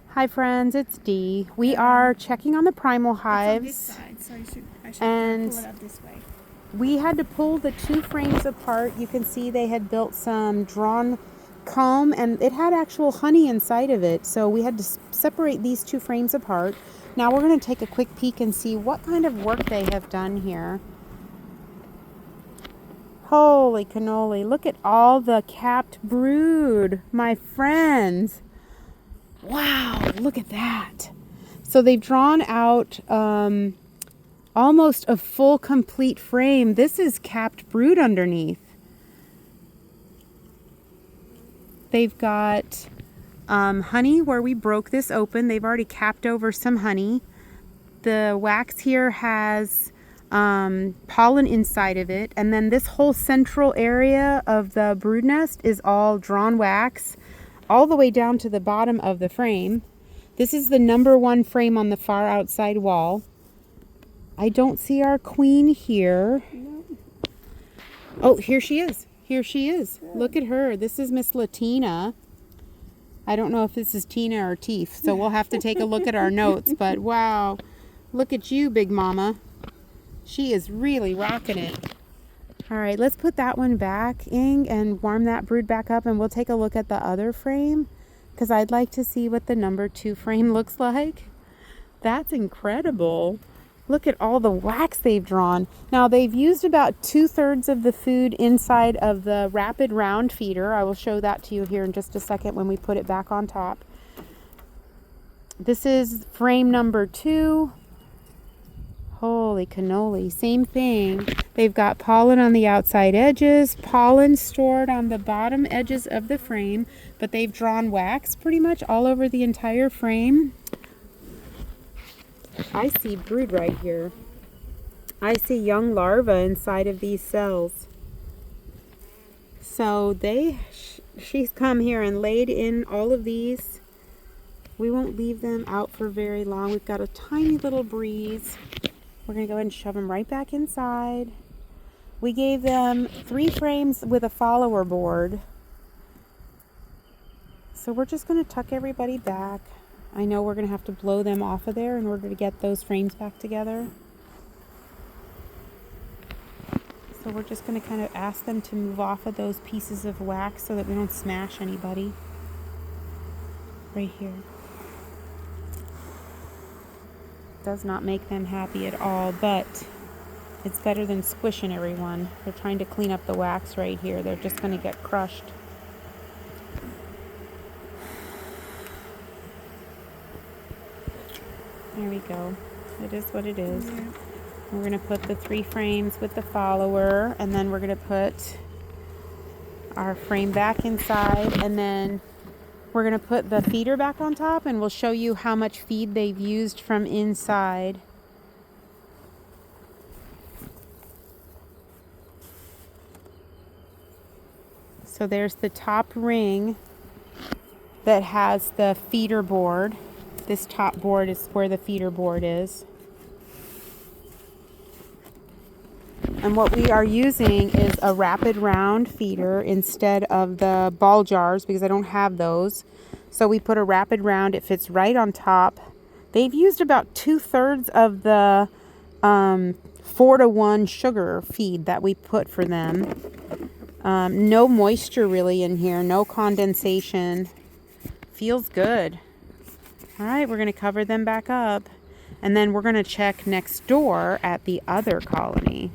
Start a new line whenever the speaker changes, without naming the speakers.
Hi friends, it's Dee. We are checking on the Primal hives.
It's on this side, so I should
and
pull it up this way.
We had to pull the two frames apart. You can see they had built some drawn comb and it had actual honey inside of it. So we had to separate these two frames apart. Now we're going to take a quick peek and see what kind of work they have done here. Holy cannoli, look at all the capped brood, my friends. Wow, look at that. So they've drawn out almost a full complete frame. This is capped brood underneath. They've got honey where we broke this open. They've already capped over some honey. The wax here has pollen inside of it. And then this whole central area of the brood nest is all drawn wax all the way down to the bottom of the frame. This is the number one frame on the far outside wall. I don't see our queen here.
No.
Oh, here she is. Here she is. Look at her. This is Miss Latina. I don't know if this is Tina or Teef, so we'll have to take a look at our notes. But wow, look at you, Big Mama. She is really rocking it. All right, let's put that one back, Ing, and warm that brood back up, and we'll take a look at the other frame because I'd like to see what the number 2 frame looks like. That's incredible. Look at all the wax they've drawn. Now, they've used about 2/3 of the food inside of the rapid round feeder. I will show that to you here in just a second when we put it back on top. This is frame number 2. Holy cannoli, same thing. They've got pollen on the outside edges, pollen stored on the bottom edges of the frame, but they've drawn wax pretty much all over the entire frame. I see brood right here. I see young larvae inside of these cells. So she's come here and laid in all of these. We won't leave them out for very long. We've got a tiny little breeze. We're going to go ahead and shove them right back inside. We gave them 3 frames with a follower board. So we're just going to tuck everybody back. I know we're going to have to blow them off of there in order to get those frames back together. So we're just going to kind of ask them to move off of those pieces of wax so that we don't smash anybody. Right here. Does not make them happy at all, but it's better than squishing everyone. They're trying to clean up the wax right here. They're just going to get crushed. There we go. It is what it is.
Yeah.
We're going to put the 3 frames with the follower, and then we're going to put our frame back inside, and then we're going to put the feeder back on top, and we'll show you how much feed they've used from inside. So there's the top ring that has the feeder board. This top board is where the feeder board is. And what we are using is a rapid round feeder instead of the ball jars because I don't have those. So we put a rapid round. It fits right on top. They've used about 2/3 of the 4-to-1 sugar feed that we put for them. No moisture really in here. No condensation. Feels good. All right, we're going to cover them back up. And then we're going to check next door at the other colony.